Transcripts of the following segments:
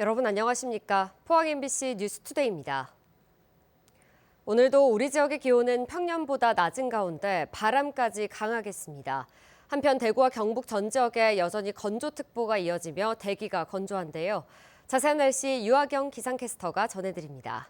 여러분 안녕하십니까? 포항 MBC 뉴스투데이입니다. 오늘도 우리 지역의 기온은 평년보다 낮은 가운데 바람까지 강하겠습니다. 한편 대구와 경북 전 지역에 여전히 건조특보가 이어지며 대기가 건조한데요. 자세한 날씨 유아경 기상캐스터가 전해드립니다.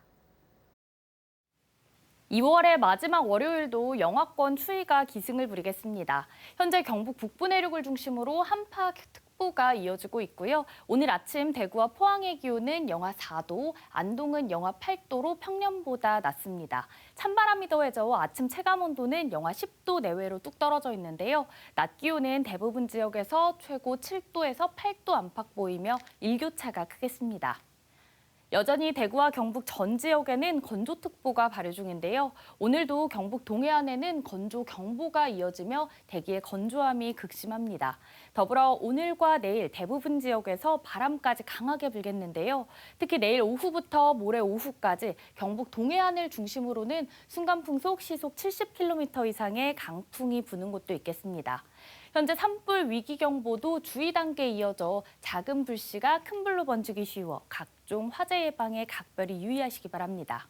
2월의 마지막 월요일도 영하권 추위가 기승을 부리겠습니다. 현재 경북 북부 내륙을 중심으로 한파특보가 이어지고 있고요. 오늘 아침 대구와 포항의 기온은 영하 4도, 안동은 영하 8도로 평년보다 낮습니다. 찬바람이 더해져 아침 체감온도는 영하 10도 내외로 뚝 떨어져 있는데요. 낮 기온은 대부분 지역에서 최고 7도에서 8도 안팎 보이며 일교차가 크겠습니다. 여전히 대구와 경북 전 지역에는 건조특보가 발효 중인데요. 오늘도 경북 동해안에는 건조경보가 이어지며 대기의 건조함이 극심합니다. 더불어 오늘과 내일 대부분 지역에서 바람까지 강하게 불겠는데요. 특히 내일 오후부터 모레 오후까지 경북 동해안을 중심으로는 순간풍속 시속 70km 이상의 강풍이 부는 곳도 있겠습니다. 현재 산불 위기경보도 주의 단계에 이어져 작은 불씨가 큰 불로 번지기 쉬워 각종 화재 예방에 각별히 유의하시기 바랍니다.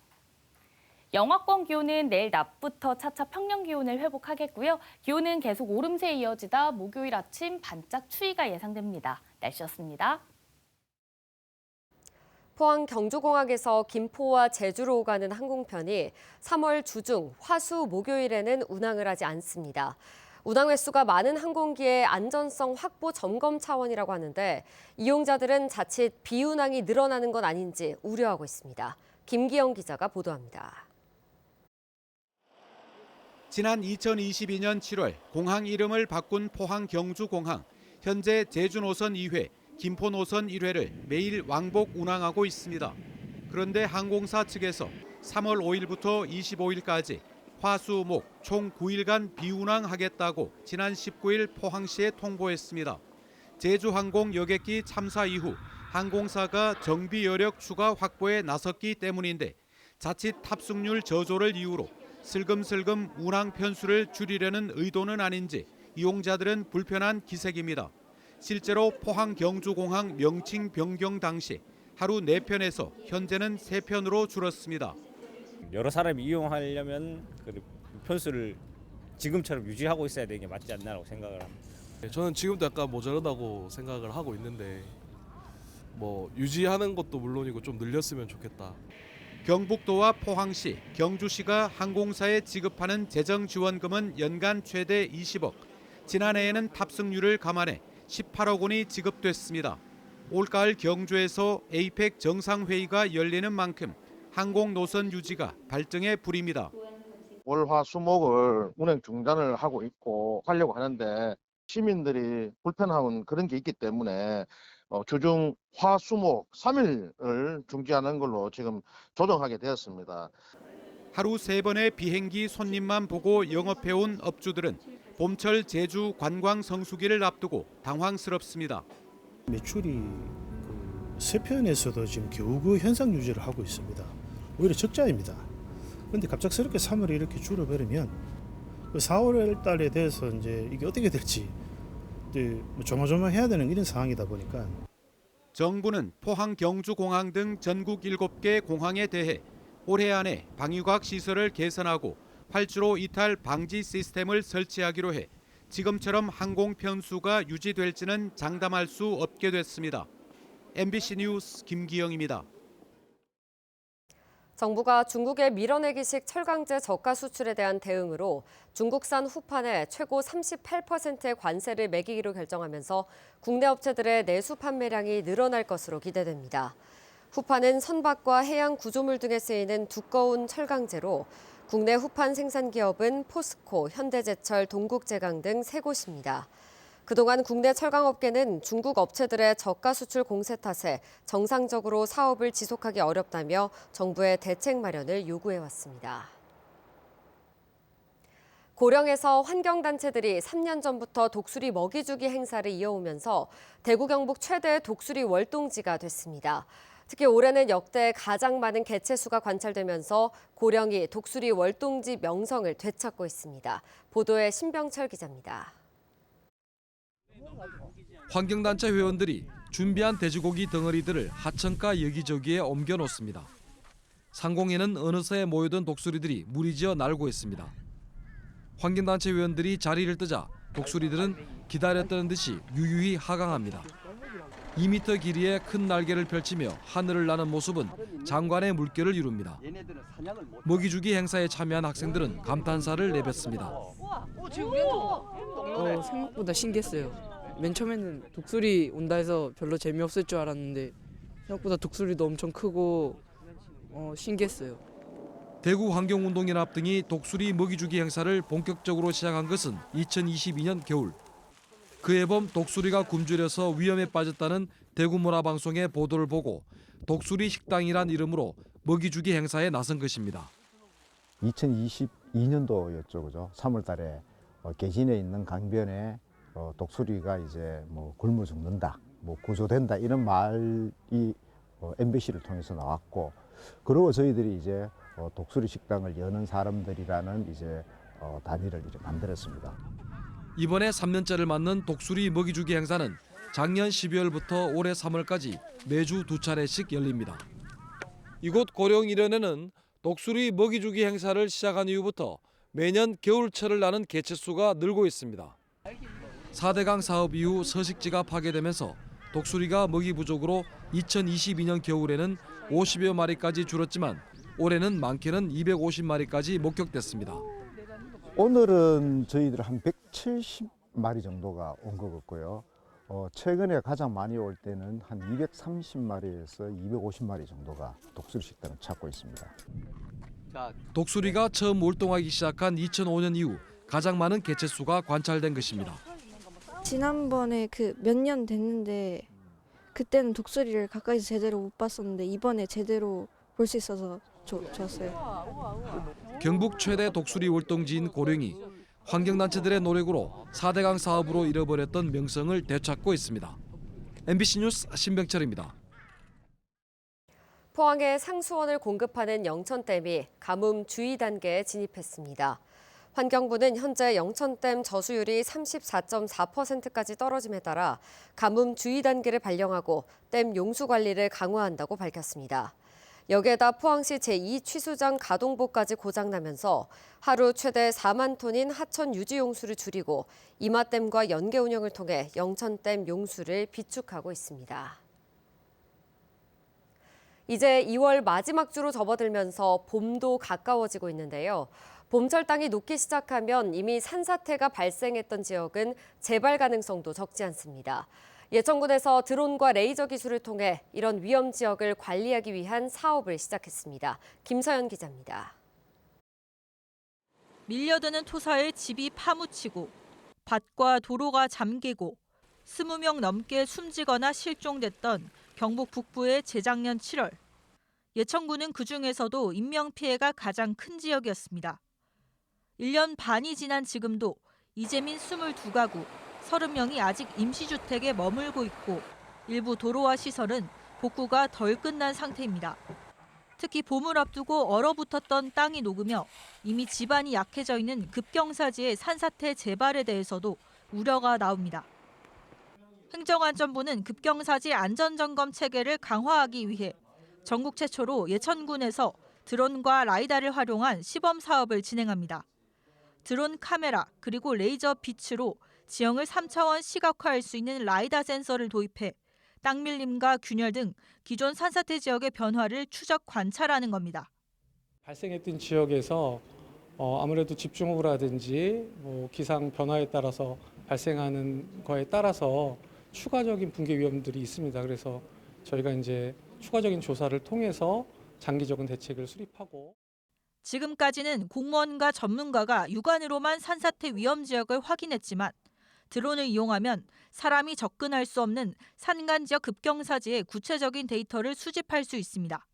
영하권 기온은 내일 낮부터 차차 평년 기온을 회복하겠고요. 기온은 계속 오름세에 이어지다 목요일 아침 반짝 추위가 예상됩니다. 날씨였습니다. 포항 경주공항에서 김포와 제주로 오가는 항공편이 3월 주중, 화수, 목요일에는 운항을 하지 않습니다. 운항 횟수가 많은 항공기의 안전성 확보 점검 차원이라고 하는데 이용자들은 자칫 비운항이 늘어나는 건 아닌지 우려하고 있습니다. 김기영 기자가 보도합니다. 지난 2022년 7월 공항 이름을 바꾼 포항 경주공항. 현재 제주 노선 2회, 김포 노선 1회를 매일 왕복 운항하고 있습니다. 그런데 항공사 측에서 3월 5일부터 25일까지 화, 수, 목 총 9일간 비운항하겠다고 지난 19일 포항시에 통보했습니다. 제주항공 여객기 참사 이후 항공사가 정비 여력 추가 확보에 나섰기 때문인데 자칫 탑승률 저조를 이유로 슬금슬금 운항 편수를 줄이려는 의도는 아닌지 이용자들은 불편한 기색입니다. 실제로 포항 경주공항 명칭 변경 당시 하루 4편에서 현재는 3편으로 줄었습니다. 여러 사람이 이용하려면 편수를 지금처럼 유지하고 있어야 되는 게 맞지 않나라고 생각을 합니다. 저는 지금도 약간 모자르다고 생각을 하고 있는데 유지하는 것도 물론이고 좀 늘렸으면 좋겠다. 경북도와 포항시, 경주시가 항공사에 지급하는 재정지원금은 연간 최대 20억. 지난해에는 탑승률을 감안해 18억 원이 지급됐습니다. 올가을 경주에서 에이펙 정상회의가 열리는 만큼 항공 노선 유지가 발등에 불입니다. 월, 화, 수, 목을 운행 중단을 하려고 하는데 시민들이 불편한 그런 게 있기 때문에 주중, 화, 수, 목 3일을 중지하는 걸로 지금 조정하게 되었습니다. 하루 3번의 비행기 손님만 보고 영업해온 업주들은 봄철 제주 관광 성수기를 앞두고 당황스럽습니다. 매출이 세편에서도 지금 겨우 그 현상 유지를 하고 있습니다. 오히려 적자입니다. 그런데 갑작스럽게 3월에 이렇게 줄어버리면 4월 달에 대해서 이제 이게 어떻게 될지 조마조마해야 되는 이런 상황이다 보니까 정부는 포항 경주공항 등 전국 7개 공항에 대해 올해 안에 방위과학 시설을 개선하고 활주로 이탈 방지 시스템을 설치하기로 해 지금처럼 항공 편수가 유지될지는 장담할 수 없게 됐습니다. MBC 뉴스 김기영입니다. 정부가 중국의 밀어내기식 철강제 저가 수출에 대한 대응으로 중국산 후판에 최고 38%의 관세를 매기기로 결정하면서 국내 업체들의 내수 판매량이 늘어날 것으로 기대됩니다. 후판은 선박과 해양 구조물 등에 쓰이는 두꺼운 철강제로 국내 후판 생산 기업은 포스코, 현대제철, 동국제강 등 3곳입니다. 그동안 국내 철강업계는 중국 업체들의 저가 수출 공세 탓에 정상적으로 사업을 지속하기 어렵다며 정부의 대책 마련을 요구해왔습니다. 고령에서 환경단체들이 3년 전부터 독수리 먹이주기 행사를 이어오면서 대구 경북 최대 독수리 월동지가 됐습니다. 특히 올해는 역대 가장 많은 개체수가 관찰되면서 고령이 독수리 월동지 명성을 되찾고 있습니다. 보도에 신병철 기자입니다. 환경단체 회원들이 준비한 돼지고기 덩어리들을 하천가 여기저기에 옮겨 놓습니다. 상공에는 어느새 모여든 독수리들이 무리지어 날고 있습니다. 환경단체 위원들이 자리를 뜨자 독수리들은 기다렸다는 듯이 유유히 하강합니다. 2m 길이의 큰 날개를 펼치며 하늘을 나는 모습은 장관의 물결을 이룹니다. 먹이주기 행사에 참여한 학생들은 감탄사를 내뱉습니다. 생각보다 신기했어요. 맨 처음에는 독수리 온다 해서 별로 재미없을 줄 알았는데 생각보다 독수리도 엄청 크고 신기했어요. 대구 환경운동연합 등이 독수리 먹이주기 행사를 본격적으로 시작한 것은 2022년 겨울. 그해 봄 독수리가 굶주려서 위험에 빠졌다는 대구 문화방송의 보도를 보고 독수리 식당이란 이름으로 먹이주기 행사에 나선 것입니다. 2022년도였죠, 그죠? 3월달에 계진에 있는 강변에 독수리가 이제 뭐 굶어 죽는다, 뭐 구조된다 이런 말이 MBC를 통해서 나왔고, 그리고 저희들이 이제 독수리 식당을 여는 사람들이라는 이제 단위를 이제 만들었습니다. 이번에 3년째를 맞는 독수리 먹이주기 행사는 작년 12월부터 올해 3월까지 매주 2차례씩 열립니다. 이곳 고령 일원에는 독수리 먹이주기 행사를 시작한 이후부터 매년 겨울철을 나는 개체수가 늘고 있습니다. 4대강 사업 이후 서식지가 파괴되면서 독수리가 먹이 부족으로 2022년 겨울에는 50여 마리까지 줄었지만 올해는 많게는 250마리까지 목격됐습니다. 오늘은 저희들 한 170마리 정도가 온 것 같고요. 최근에 가장 많이 올 때는 한 230마리에서 250마리 정도가 독수리 식당을 찾고 있습니다. 독수리가 처음 활동하기 시작한 2005년 이후 가장 많은 개체수가 관찰된 것입니다. 지난번에 몇 년 됐는데 그때는 독수리를 가까이서 제대로 못 봤었는데 이번에 제대로 볼 수 있어서 좋았어요. 경북 최대 독수리 활동지인 고령이 환경단체들의 노력으로 4대강 사업으로 잃어버렸던 명성을 되찾고 있습니다. MBC 뉴스 신병철입니다. 포항에 상수원을 공급하는 영천댐이 가뭄 주의 단계에 진입했습니다. 환경부는 현재 영천댐 저수율이 34.4%까지 떨어짐에 따라 가뭄 주의 단계를 발령하고 댐 용수 관리를 강화한다고 밝혔습니다. 여기에다 포항시 제2취수장 가동보까지 고장나면서 하루 최대 4만 톤인 하천 유지 용수를 줄이고 이마댐과 연계 운영을 통해 영천댐 용수를 비축하고 있습니다. 이제 2월 마지막 주로 접어들면서 봄도 가까워지고 있는데요. 봄철 땅이 녹기 시작하면 이미 산사태가 발생했던 지역은 재발 가능성도 적지 않습니다. 예천군에서 드론과 레이저 기술을 통해 이런 위험 지역을 관리하기 위한 사업을 시작했습니다. 김서연 기자입니다. 밀려드는 토사에 집이 파묻히고 밭과 도로가 잠기고 20명 넘게 숨지거나 실종됐던 경북 북부의 재작년 7월. 예천군은 그중에서도 인명피해가 가장 큰 지역이었습니다. 1년 반이 지난 지금도 이재민 22가구 30명이 아직 임시주택에 머물고 있고 일부 도로와 시설은 복구가 덜 끝난 상태입니다. 특히 봄을 앞두고 얼어붙었던 땅이 녹으며 이미 지반이 약해져 있는 급경사지의 산사태 재발에 대해서도 우려가 나옵니다. 행정안전부는 급경사지 안전점검 체계를 강화하기 위해 전국 최초로 예천군에서 드론과 라이다를 활용한 시범 사업을 진행합니다. 드론 카메라 그리고 레이저 빛으로 지형을 3차원 시각화할 수 있는 라이다 센서를 도입해 땅 밀림과 균열 등 기존 산사태 지역의 변화를 추적 관찰하는 겁니다. 발생했던 지역에서 아무래도 집중호우라든지 기상 변화에 따라서 발생하는 거에 따라서 추가적인 붕괴 위험들이 있습니다. 그래서 저희가 이제 추가적인 조사를 통해서 장기적인 대책을 수립하고. 지금까지는 공무원과 전문가가 육안으로만 산사태 위험 지역을 확인했지만 드론을 이용하면 사람이 접근할 수 없는 산간 지역 급경사지의 구체적인 데이터를 수집할 수 있습니다.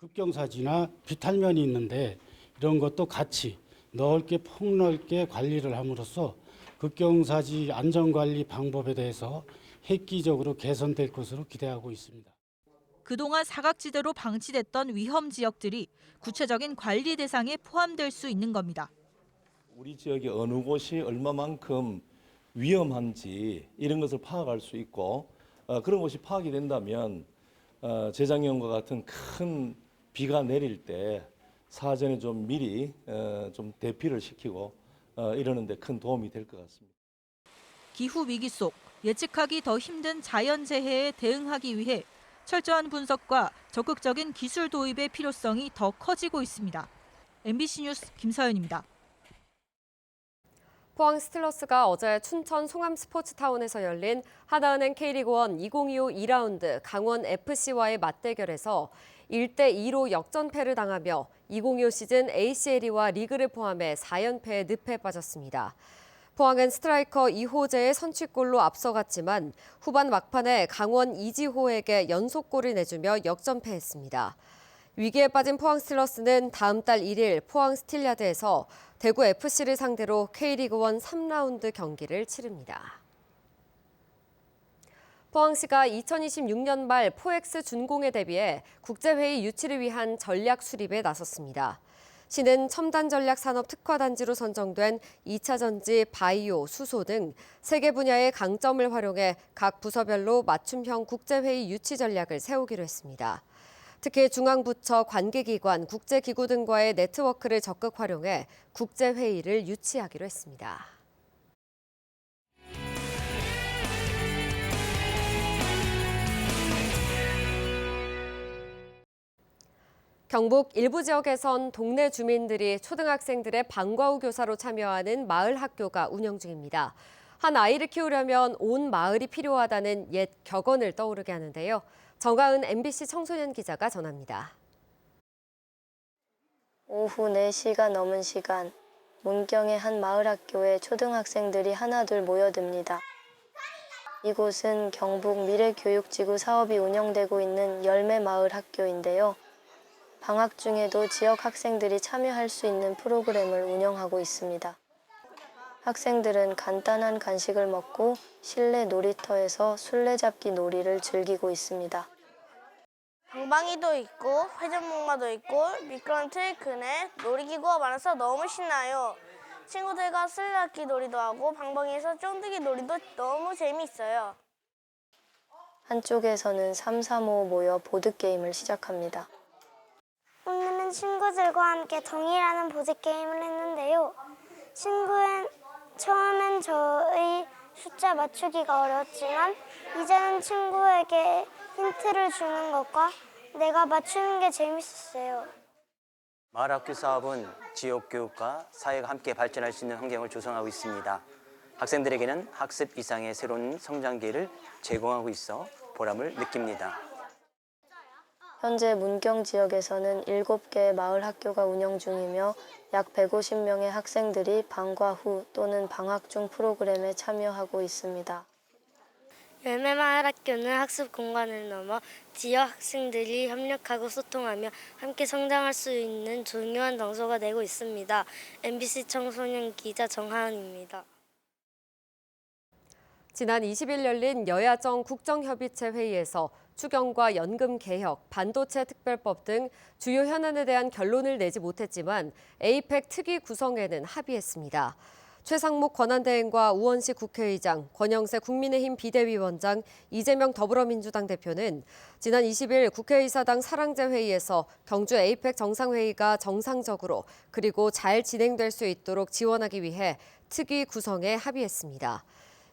급경사지나 비탈면이 있는데 이런 것도 같이 넓게 폭넓게 관리를 함으로써 급경사지 안전관리 방법에 대해서 획기적으로 개선될 것으로 기대하고 있습니다. 그동안 사각지대로 방치됐던 위험 지역들이 구체적인 관리 대상에 포함될 수 있는 겁니다. 우리 지역의 어느 곳이 얼마만큼 위험한지 이런 것을 파악할 수 있고 그런 것이 파악이 된다면 재작년과 같은 큰 비가 내릴 때 사전에 좀 미리 좀 대피를 시키고 이러는 데 큰 도움이 될 것 같습니다. 기후 위기 속 예측하기 더 힘든 자연재해에 대응하기 위해 철저한 분석과 적극적인 기술 도입의 필요성이 더 커지고 있습니다. MBC 뉴스 김서연입니다. 포항 스틸러스가 어제 춘천 송암 스포츠타운에서 열린 하나은행 K리그1 2025 2라운드 강원 FC와의 맞대결에서 1대2로 역전패를 당하며 2025 시즌 ACLE와 리그를 포함해 4연패에 늪에 빠졌습니다. 포항은 스트라이커 이호재의 선취골로 앞서갔지만 후반 막판에 강원 이지호에게 연속골을 내주며 역전패했습니다. 위기에 빠진 포항 스틸러스는 다음 달 1일 포항 스틸야드에서 대구 FC를 상대로 K리그1 3라운드 경기를 치릅니다. 포항시가 2026년 말 포엑스 준공에 대비해 국제회의 유치를 위한 전략 수립에 나섰습니다. 시는 첨단 전략 산업 특화 단지로 선정된 2차 전지, 바이오, 수소 등 3개 분야의 강점을 활용해 각 부서별로 맞춤형 국제회의 유치 전략을 세우기로 했습니다. 특히 중앙부처, 관계기관, 국제기구 등과의 네트워크를 적극 활용해 국제회의를 유치하기로 했습니다. 경북 일부 지역에선 동네 주민들이 초등학생들의 방과 후 교사로 참여하는 마을 학교가 운영 중입니다. 한 아이를 키우려면 온 마을이 필요하다는 옛 격언을 떠오르게 하는데요. 정가은 MBC 청소년 기자가 전합니다. 오후 4시가 넘은 시간, 문경의 한 마을 학교에 초등학생들이 하나둘 모여듭니다. 이곳은 경북 미래교육지구 사업이 운영되고 있는 열매마을 학교인데요. 방학 중에도 지역 학생들이 참여할 수 있는 프로그램을 운영하고 있습니다. 학생들은 간단한 간식을 먹고 실내 놀이터에서 술래잡기 놀이를 즐기고 있습니다. 방방이도 있고 회전목마도 있고 미끄럼틀, 그네, 놀이기구가 많아서 너무 신나요. 친구들과 술래잡기 놀이도 하고 방방이에서 쫀득이 놀이도 너무 재미있어요. 한쪽에서는 3, 3, 5 모여 보드게임을 시작합니다. 오늘은 친구들과 함께 동이라는 보드게임을 했는데요. 처음엔 저의 숫자 맞추기가 어려웠지만 이제는 친구에게 힌트를 주는 것과 내가 맞추는 게 재밌었어요. 마을학교 사업은 지역 교육과 사회가 함께 발전할 수 있는 환경을 조성하고 있습니다. 학생들에게는 학습 이상의 새로운 성장 기회를 제공하고 있어 보람을 느낍니다. 현재 문경 지역에서는 7개의 마을 학교가 운영 중이며 약 150명의 학생들이 방과 후 또는 방학 중 프로그램에 참여하고 있습니다. 열매마을 학교는 학습 공간을 넘어 지역 학생들이 협력하고 소통하며 함께 성장할 수 있는 중요한 장소가 되고 있습니다. MBC 청소년 기자 정하은입니다. 지난 20일 열린 여야정 국정협의체 회의에서 추경과 연금 개혁, 반도체 특별법 등 주요 현안에 대한 결론을 내지 못했지만 에이펙 특위 구성에는 합의했습니다. 최상목 권한대행과 우원식 국회의장, 권영세 국민의힘 비대위원장, 이재명 더불어민주당 대표는 지난 20일 국회의사당 사랑제 회의에서 경주 에이펙 정상회의가 정상적으로 그리고 잘 진행될 수 있도록 지원하기 위해 특위 구성에 합의했습니다.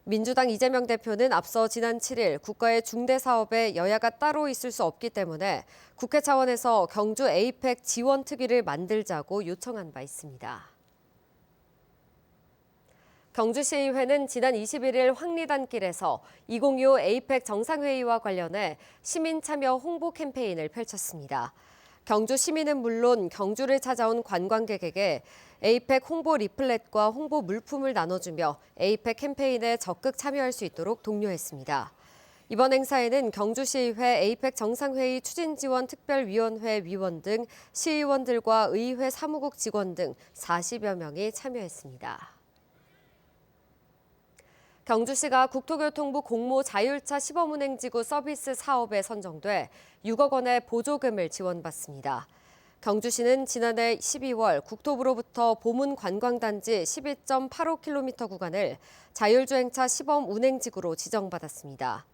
민주당 이재명 대표는 앞서 지난 7일 국가의 중대 사업에 여야가 따로 있을 수 없기 때문에 국회 차원에서 경주 에이펙 지원 특위를 만들자고 요청한 바 있습니다. 경주시의회는 지난 21일 황리단길에서 2025 에이펙 정상회의와 관련해 시민 참여 홍보 캠페인을 펼쳤습니다. 경주 시민은 물론 경주를 찾아온 관광객에게 에이펙 홍보 리플렛과 홍보 물품을 나눠주며 에이펙 캠페인에 적극 참여할 수 있도록 독려했습니다. 이번 행사에는 경주시의회 에이펙 정상회의 추진지원특별위원회 위원 등 시의원들과 의회 사무국 직원 등 40여 명이 참여했습니다. 경주시가 국토교통부 공모 자율차 시범운행지구 서비스 사업에 선정돼 6억 원의 보조금을 지원받습니다. 경주시는 지난해 12월 국토부로부터 보문관광단지 12.85km 구간을 자율주행차 시범운행지구로 지정받았습니다.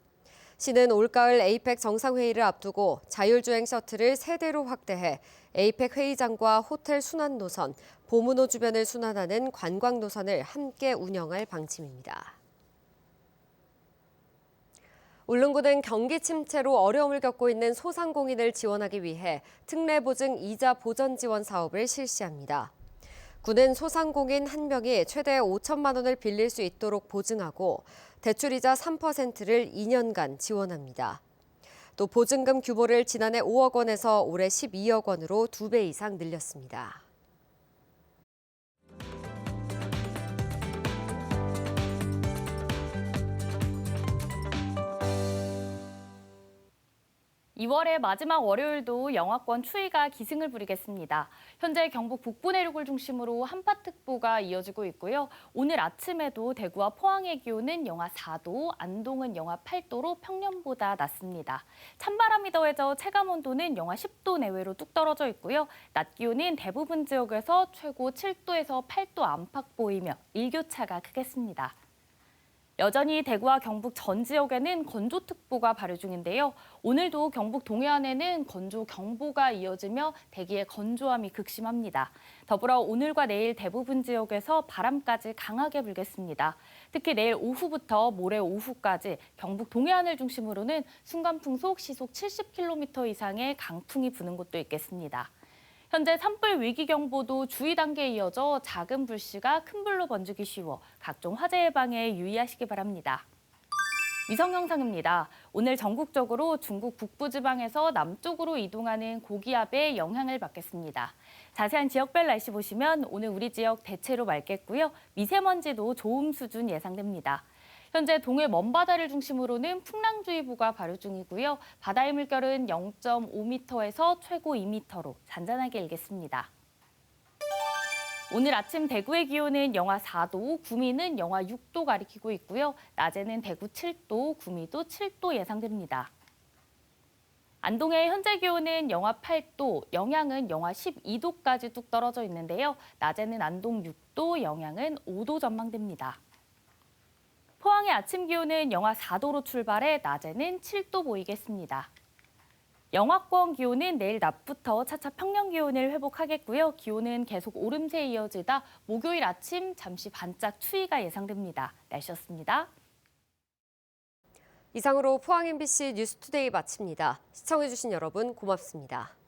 시는 올가을 에이펙 정상회의를 앞두고 자율주행 셔틀을 3대로 확대해 에이펙 회의장과 호텔 순환 노선, 보문호 주변을 순환하는 관광 노선을 함께 운영할 방침입니다. 울릉도는 경기 침체로 어려움을 겪고 있는 소상공인을 지원하기 위해 특례보증 이자 보전 지원 사업을 실시합니다. 구는 소상공인 1명이 최대 5천만 원을 빌릴 수 있도록 보증하고 대출이자 3%를 2년간 지원합니다. 또 보증금 규모를 지난해 5억 원에서 올해 12억 원으로 2배 이상 늘렸습니다. (2월의) 마지막 월요일도 영하권 추위가 기승을 부리겠습니다. 현재 경북 북부 내륙을 중심으로 한파특보가 이어지고 있고요. 오늘 아침에도 대구와 포항의 기온은 영하 4도, 안동은 영하 8도로 평년보다 낮습니다. 찬바람이 더해져 체감온도는 영하 10도 내외로 뚝 떨어져 있고요. 낮 기온은 대부분 지역에서 최고 7도에서 8도 안팎 보이며 일교차가 크겠습니다. 여전히 대구와 경북 전 지역에는 건조특보가 발효 중인데요. 오늘도 경북 동해안에는 건조경보가 이어지며 대기의 건조함이 극심합니다. 더불어 오늘과 내일 대부분 지역에서 바람까지 강하게 불겠습니다. 특히 내일 오후부터 모레 오후까지 경북 동해안을 중심으로는 순간풍속 시속 70km 이상의 강풍이 부는 곳도 있겠습니다. 현재 산불 위기경보도 주의 단계에 이어져 작은 불씨가 큰 불로 번지기 쉬워 각종 화재 예방에 유의하시기 바랍니다. 위성 영상입니다. 오늘 전국적으로 중국 북부지방에서 남쪽으로 이동하는 고기압의 영향을 받겠습니다. 자세한 지역별 날씨 보시면 오늘 우리 지역 대체로 맑겠고요. 미세먼지도 좋음 수준 예상됩니다. 현재 동해 먼바다를 중심으로는 풍랑주의보가 발효 중이고요. 바다의 물결은 0.5m에서 최고 2m로 잔잔하게 일겠습니다. 오늘 아침 대구의 기온은 영하 4도, 구미는 영하 6도 가리키고 있고요. 낮에는 대구 7도, 구미도 7도 예상됩니다. 안동의 현재 기온은 영하 8도, 영양은 영하 12도까지 뚝 떨어져 있는데요. 낮에는 안동 6도, 영양은 5도 전망됩니다. 포항의 아침 기온은 영하 4도로 출발해 낮에는 7도 보이겠습니다. 영하권 기온은 내일 낮부터 차차 평년 기온을 회복하겠고요. 기온은 계속 오름세에 이어지다 목요일 아침 잠시 반짝 추위가 예상됩니다. 날씨였습니다. 이상으로 포항 MBC 뉴스투데이 마칩니다. 시청해주신 여러분 고맙습니다.